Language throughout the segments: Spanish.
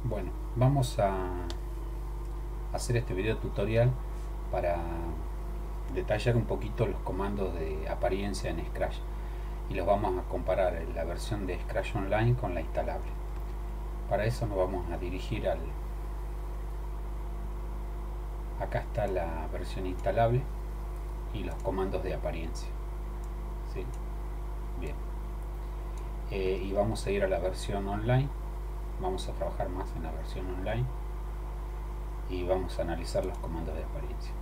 Bueno, vamos a hacer este video tutorial para detallar un poquito los comandos de apariencia en Scratch y los vamos a comparar en la versión de Scratch Online con la instalable. Para eso nos vamos a dirigir al... Acá está la versión instalable y los comandos de apariencia. ¿Sí? Bien. Y vamos a ir a la versión online. Vamos a trabajar más en la versión online y vamos a analizar los comandos de apariencia.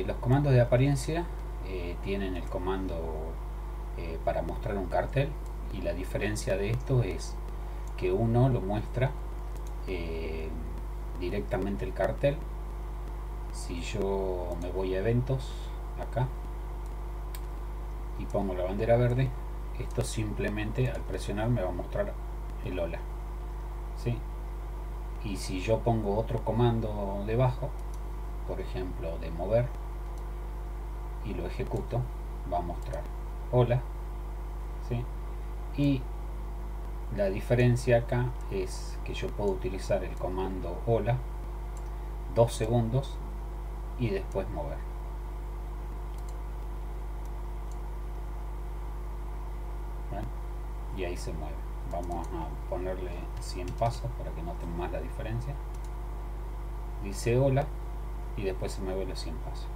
Los comandos de apariencia tienen el comando para mostrar un cartel, y la diferencia de esto es que uno lo muestra directamente el cartel. Si yo me voy a eventos acá y pongo la bandera verde, esto simplemente al presionar me va a mostrar el hola, ¿sí? Y si yo pongo otro comando debajo, por ejemplo de mover, y lo ejecuto, va a mostrar hola, ¿sí? Y la diferencia acá es que yo puedo utilizar el comando hola 2 segundos y después mover. ¿Ven? Y ahí se mueve. Vamos a ponerle 100 pasos para que noten más la diferencia. Dice hola y después se mueve los 100 pasos.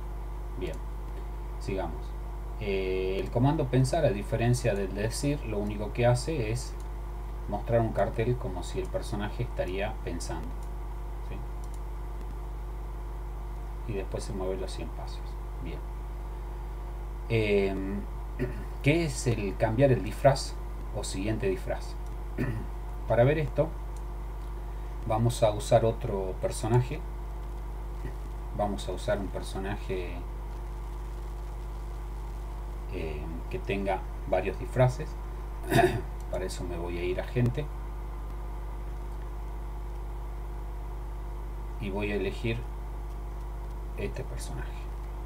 Bien, sigamos. El comando pensar, a diferencia del decir, lo único que hace es mostrar un cartel como si el personaje estaría pensando, ¿sí? Y después se mueve los 100 pasos. Bien. ¿Qué es el cambiar el disfraz o siguiente disfraz? Para ver esto vamos a usar otro personaje. Vamos a usar un personaje que tenga varios disfraces. Para eso me voy a ir a gente y voy a elegir este personaje.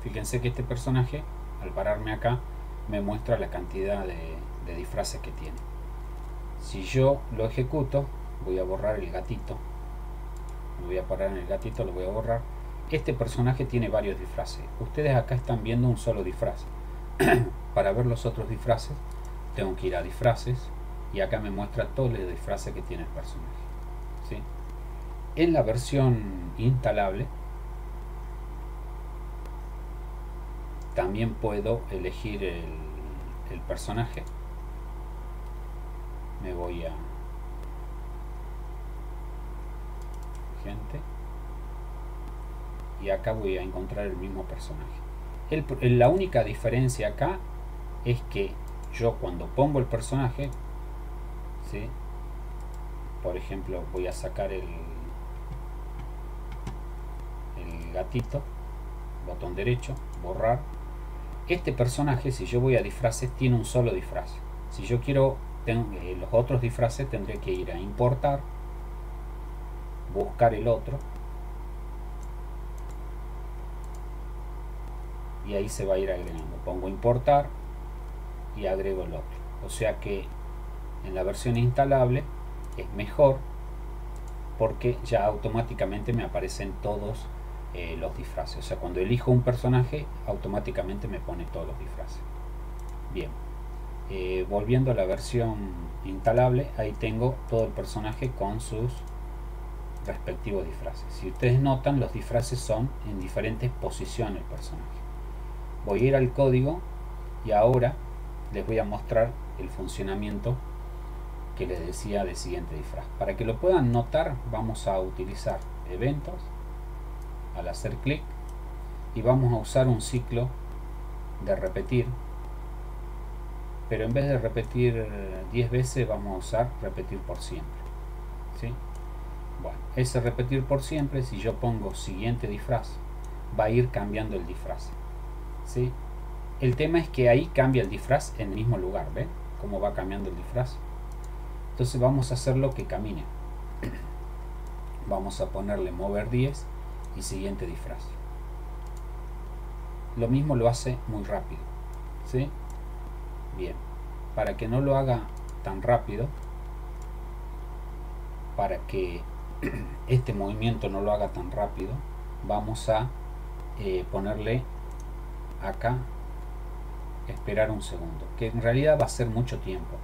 Fíjense que este personaje, al pararme acá, me muestra la cantidad de disfraces que tiene. Si yo lo ejecuto, voy a borrar el gatito, me voy a parar en el gatito, lo voy a borrar. Este personaje tiene varios disfraces. Ustedes acá están viendo un solo disfraz. Para ver los otros disfraces tengo que ir a disfraces y acá me muestra todos los disfraces que tiene el personaje, ¿sí? En la versión instalable también puedo elegir el personaje. Me voy a gente y acá voy a encontrar el mismo personaje. La única diferencia acá es que yo cuando pongo el personaje, ¿sí? Por ejemplo, voy a sacar el gatito, botón derecho, borrar. Este personaje, si yo voy a disfraces, tiene un solo disfraz. Si yo quiero los otros disfraces, tendré que ir a importar, buscar el otro y ahí se va a ir agregando. Pongo importar y agrego el otro. O sea que en la versión instalable es mejor porque ya automáticamente me aparecen todos los disfraces. O sea, cuando elijo un personaje, automáticamente me pone todos los disfraces. Bien, volviendo a la versión instalable, ahí tengo todo el personaje con sus respectivos disfraces. Si ustedes notan, los disfraces son en diferentes posiciones el personaje. Voy a ir al código y ahora les voy a mostrar el funcionamiento que les decía de siguiente disfraz. Para que lo puedan notar, vamos a utilizar eventos al hacer clic y vamos a usar un ciclo de repetir, pero en vez de repetir 10 veces vamos a usar repetir por siempre, ¿sí? Bueno, ese repetir por siempre, si yo pongo siguiente disfraz, va a ir cambiando el disfraz, ¿sí? El tema es que ahí cambia el disfraz en el mismo lugar. ¿Ven cómo va cambiando el disfraz? Entonces vamos a hacerlo que camine. Vamos a ponerle mover 10 y siguiente disfraz. Lo mismo lo hace muy rápido, ¿sí? Bien, para que no lo haga tan rápido, para que este movimiento no lo haga tan rápido, vamos a ponerle acá esperar un segundo, que en realidad va a ser mucho tiempo,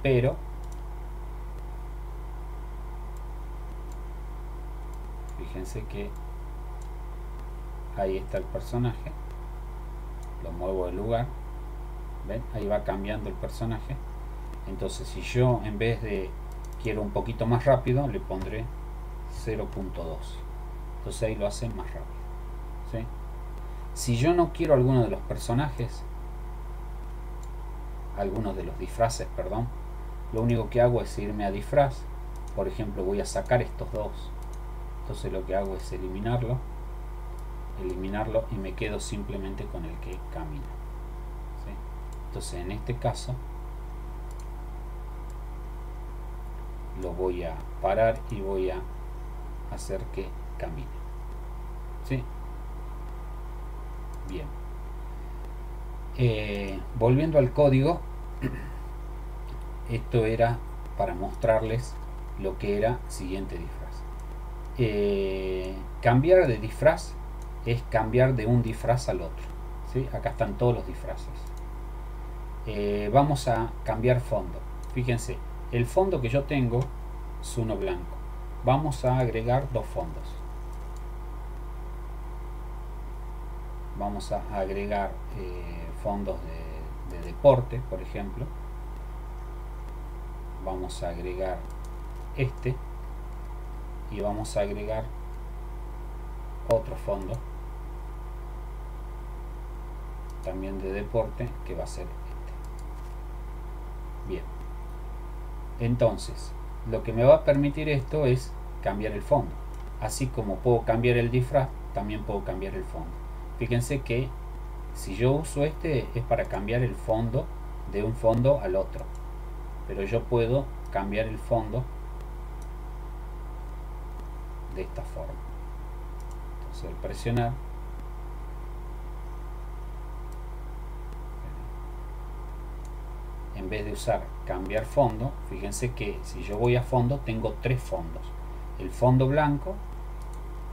pero fíjense que ahí está el personaje, lo muevo de lugar, ven, ahí va cambiando el personaje. Entonces si yo en vez de quiero un poquito más rápido, le pondré 0.2, entonces ahí lo hace más rápido, ¿sí? Si yo no quiero alguno de los personajes, algunos de los disfraces, perdón, lo único que hago es irme a disfraz. Por ejemplo, voy a sacar estos dos, entonces lo que hago es eliminarlo y me quedo simplemente con el que camina, ¿sí? Entonces en este caso lo voy a parar y voy a hacer que camine, ¿sí? Bien. Volviendo al código, esto era para mostrarles lo que era siguiente disfraz. Cambiar de disfraz es cambiar de un disfraz al otro, ¿sí? Acá están todos los disfraces. Vamos a cambiar fondo. Fíjense, el fondo que yo tengo es uno blanco. Vamos a agregar dos fondos. Vamos a agregar fondos de deporte, por ejemplo. Vamos a agregar este y vamos a agregar otro fondo también de deporte, que va a ser este. Bien, entonces lo que me va a permitir esto es cambiar el fondo. Así como puedo cambiar el disfraz, también puedo cambiar el fondo. Fíjense que si yo uso este es para cambiar el fondo de un fondo al otro, pero yo puedo cambiar el fondo de esta forma. Entonces al presionar, en vez de usar cambiar fondo, fíjense que si yo voy a fondo tengo tres fondos. El fondo blanco,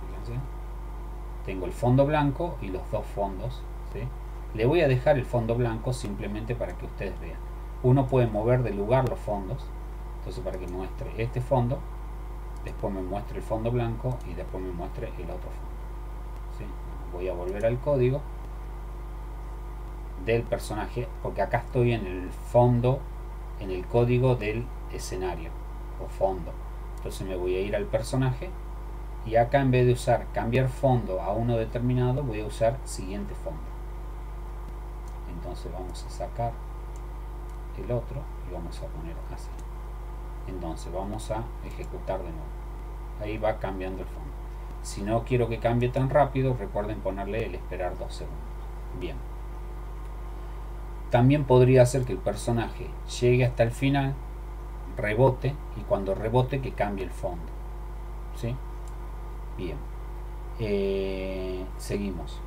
fíjense, tengo el fondo blanco y los dos fondos, ¿sí? Le voy a dejar el fondo blanco simplemente para que ustedes vean. Uno puede mover de lugar los fondos, entonces para que muestre este fondo, después me muestre el fondo blanco y después me muestre el otro fondo, ¿sí? Voy a volver al código del personaje, porque acá estoy en el fondo, en el código del escenario o fondo. Entonces me voy a ir al personaje y acá en vez de usar cambiar fondo a uno determinado, voy a usar siguiente fondo. Entonces vamos a sacar el otro y vamos a poner así. Entonces vamos a ejecutar de nuevo. Ahí va cambiando el fondo. Si no quiero que cambie tan rápido, recuerden ponerle el esperar 2 segundos. Bien. También podría hacer que el personaje llegue hasta el final, rebote, y cuando rebote que cambie el fondo, ¿sí? Bien. Seguimos.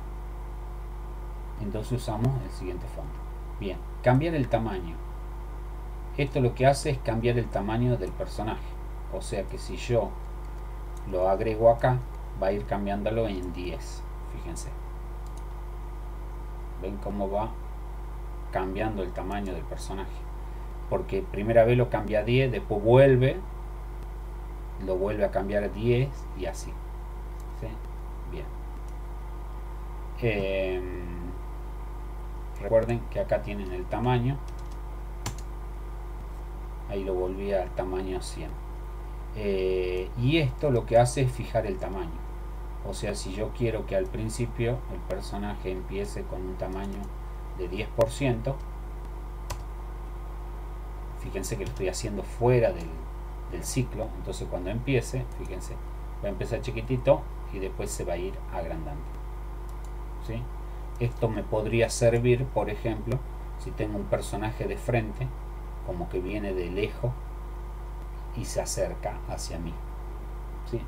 Entonces usamos el siguiente fondo. Bien. Cambiar el tamaño. Esto lo que hace es cambiar el tamaño del personaje. O sea que si yo lo agrego acá, va a ir cambiándolo en 10. Fíjense. ¿Ven cómo va cambiando el tamaño del personaje? Porque primera vez lo cambia a 10, después lo vuelve a cambiar a 10 y así, ¿sí? Bien. Recuerden que acá tienen el tamaño. Ahí lo volví al tamaño 100. Y esto lo que hace es fijar el tamaño. O sea, si yo quiero que al principio el personaje empiece con un tamaño de 10%, fíjense que lo estoy haciendo fuera del ciclo. Entonces cuando empiece, fíjense, va a empezar chiquitito y después se va a ir agrandando, ¿sí? Esto me podría servir, por ejemplo, si tengo un personaje de frente, como que viene de lejos y se acerca hacia mí, ¿sí?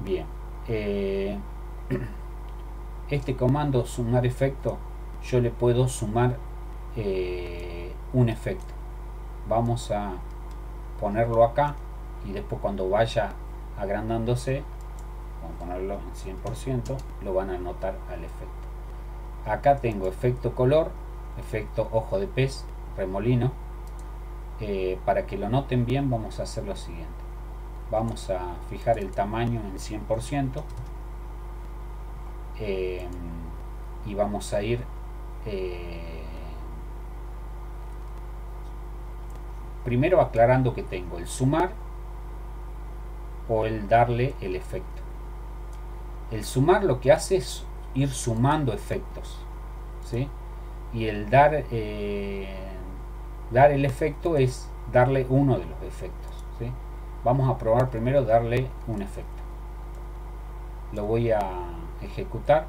Bien. Este comando sumar efecto, yo le puedo sumar un efecto. Vamos a ponerlo acá y después cuando vaya agrandándose, vamos a ponerlo en 100%, lo van a notar al efecto. Acá tengo efecto color, efecto ojo de pez, remolino. Para que lo noten bien vamos a hacer lo siguiente. Vamos a fijar el tamaño en 100%, y vamos a ir primero aclarando que tengo el sumar o el darle el efecto. El sumar lo que hace es ir sumando efectos, ¿sí? Y el dar el efecto es darle uno de los efectos, ¿sí? Vamos a probar primero darle un efecto. Lo voy a ejecutar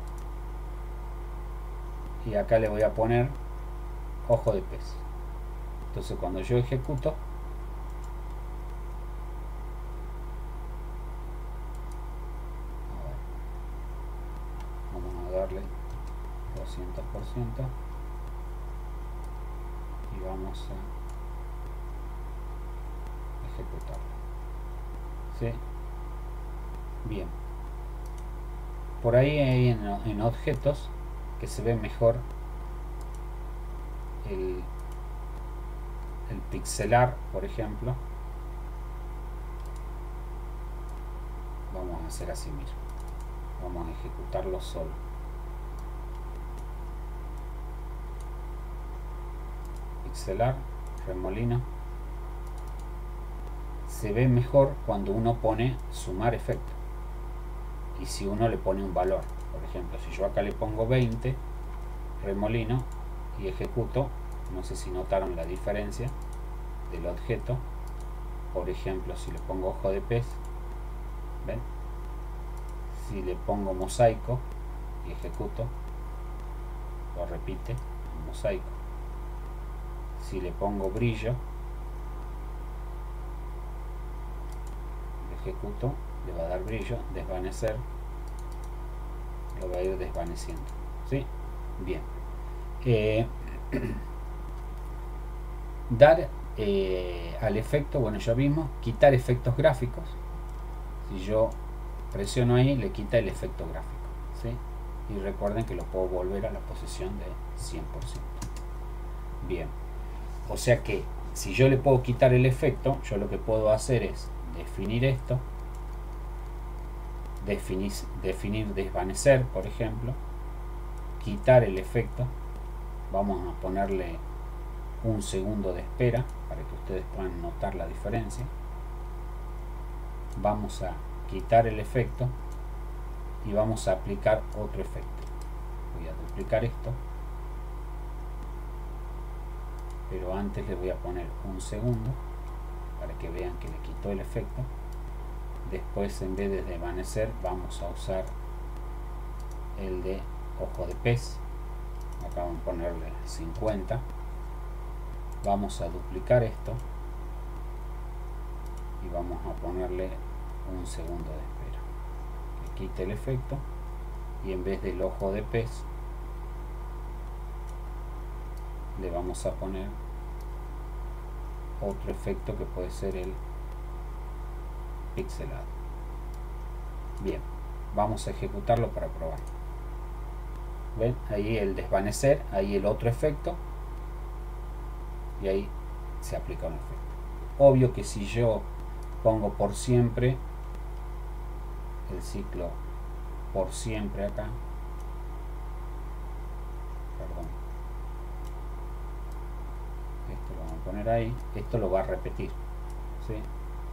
y acá le voy a poner ojo de pez. Entonces cuando yo ejecuto, vamos a darle 200% y vamos a ejecutarlo, ¿sí? Bien, por ahí hay en objetos que se ve mejor el pixelar, por ejemplo. Vamos a hacer así mismo, vamos a ejecutarlo solo. Pixelar, remolino. Se ve mejor cuando uno pone sumar efecto y si uno le pone un valor. Por ejemplo, si yo acá le pongo 20, remolino y ejecuto, no sé si notaron la diferencia del objeto. Por ejemplo, si le pongo ojo de pez, ¿ven? Si le pongo mosaico y ejecuto, lo repite el mosaico. Si le pongo brillo, ejecuto, le va a dar brillo, desvanecer, lo va a ir desvaneciendo, ¿sí? Bien. Dar al efecto, bueno, ya vimos, quitar efectos gráficos. Si yo presiono ahí, le quita el efecto gráfico, ¿sí? Y recuerden que lo puedo volver a la posición de 100%. Bien, o sea que si yo le puedo quitar el efecto, yo lo que puedo hacer es definir esto, definir desvanecer, por ejemplo, quitar el efecto. Vamos a ponerle un segundo de espera para que ustedes puedan notar la diferencia. Vamos a quitar el efecto y vamos a aplicar otro efecto. Voy a duplicar esto, pero antes le voy a poner un segundo para que vean que le quitó el efecto. Después, en vez de desvanecer, vamos a usar el de ojo de pez. Acá vamos a ponerle 50. Vamos a duplicar esto y vamos a ponerle un segundo de espera. Le quite el efecto y en vez del ojo de pez le vamos a poner otro efecto que puede ser el pixelado. Bien, vamos a ejecutarlo para probar. ¿Ven? Ahí el desvanecer, ahí el otro efecto y ahí se aplica un efecto. Obvio que si yo pongo por siempre el ciclo por siempre acá, perdón, esto lo vamos a poner ahí, esto lo va a repetir, ¿sí?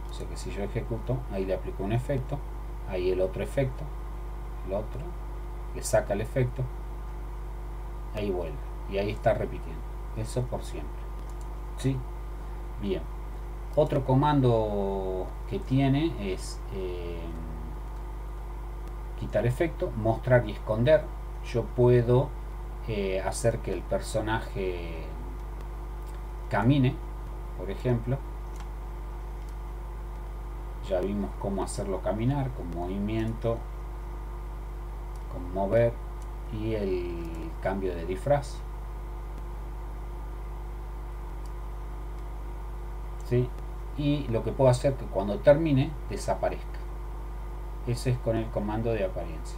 O sea que si yo ejecuto, ahí le aplico un efecto, ahí el otro efecto, el otro, le saca el efecto, ahí vuelve y ahí está repitiendo, eso por siempre, ¿sí? Bien, otro comando que tiene es quitar efecto, mostrar y esconder. Yo puedo hacer que el personaje camine, por ejemplo. Ya vimos cómo hacerlo caminar, con movimiento, con mover y el cambio de disfraz, ¿sí? y lo que puedo hacer es que cuando termine desaparezca. Ese es con el comando de apariencia.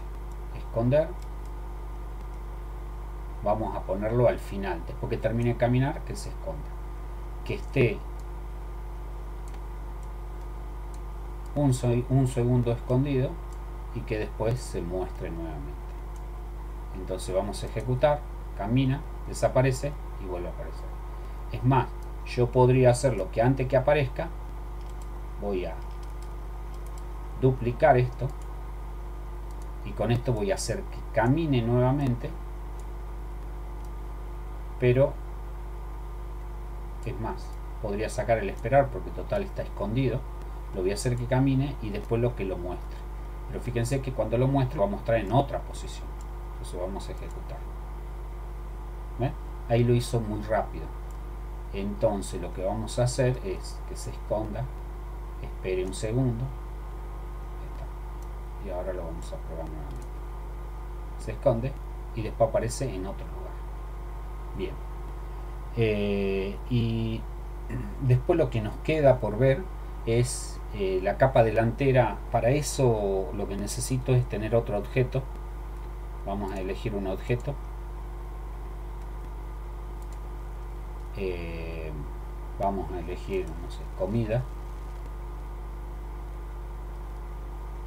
Esconder. Vamos a ponerlo al final, después que termine de caminar, que se esconda, que esté un segundo escondido y que después se muestre nuevamente. Entonces vamos a ejecutar, camina, desaparece y vuelve a aparecer. Es más, yo podría hacerlo que antes que aparezca voy a duplicar esto y con esto voy a hacer que camine nuevamente, pero es más, podría sacar el esperar porque total está escondido. Lo voy a hacer que camine y después lo que lo muestre, pero fíjense que cuando lo muestre va a mostrar en otra posición. Entonces vamos a ejecutar. ¿Ven? Ahí lo hizo muy rápido. Entonces lo que vamos a hacer es que se esconda, espere un segundo, y ahora lo vamos a probar nuevamente. Se esconde y después aparece en otro lugar. Bien, y después lo que nos queda por ver es la capa delantera. Para eso lo que necesito es tener otro objeto. Vamos a elegir un objeto. Vamos a elegir, no sé, comida,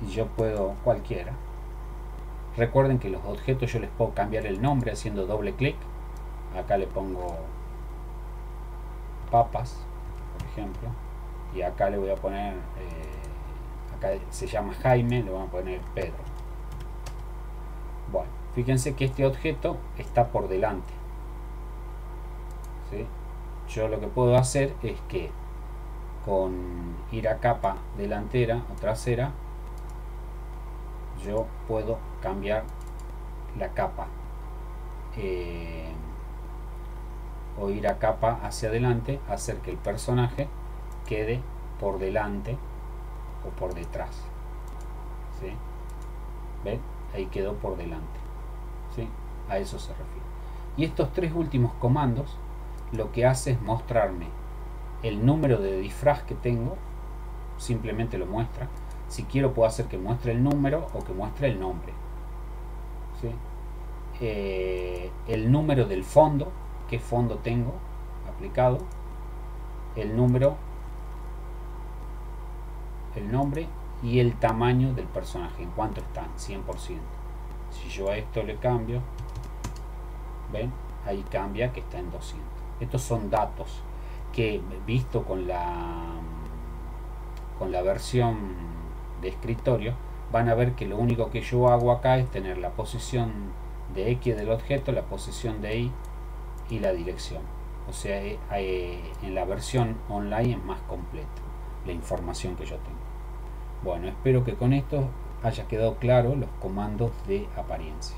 y yo puedo cualquiera. Recuerden que los objetos yo les puedo cambiar el nombre haciendo doble clic. Acá le pongo papas, por ejemplo, y acá le voy a poner acá se llama Jaime, le voy a poner Pedro. Bueno, fíjense que este objeto está por delante, ¿sí? Yo lo que puedo hacer es que con ir a capa delantera o trasera, yo puedo cambiar la capa, o ir a capa hacia adelante, hacer que el personaje quede por delante o por detrás, ¿sí? ¿Ven? Ahí quedó por delante, ¿sí? A eso se refiere. Y estos tres últimos comandos lo que hace es mostrarme el número de disfraz que tengo. Simplemente lo muestra. Si quiero puedo hacer que muestre el número o que muestre el nombre, ¿sí? El número del fondo, qué fondo tengo aplicado, el número, el nombre y el tamaño del personaje, en cuánto están, 100%. Si yo a esto le cambio, ven, ahí cambia que está en 200. Estos son datos que, visto con la versión de escritorio, van a ver que lo único que yo hago acá es tener la posición de X del objeto, la posición de Y y la dirección. O sea, en la versión online es más completa la información que yo tengo. Bueno, espero que con esto haya quedado claro los comandos de apariencia.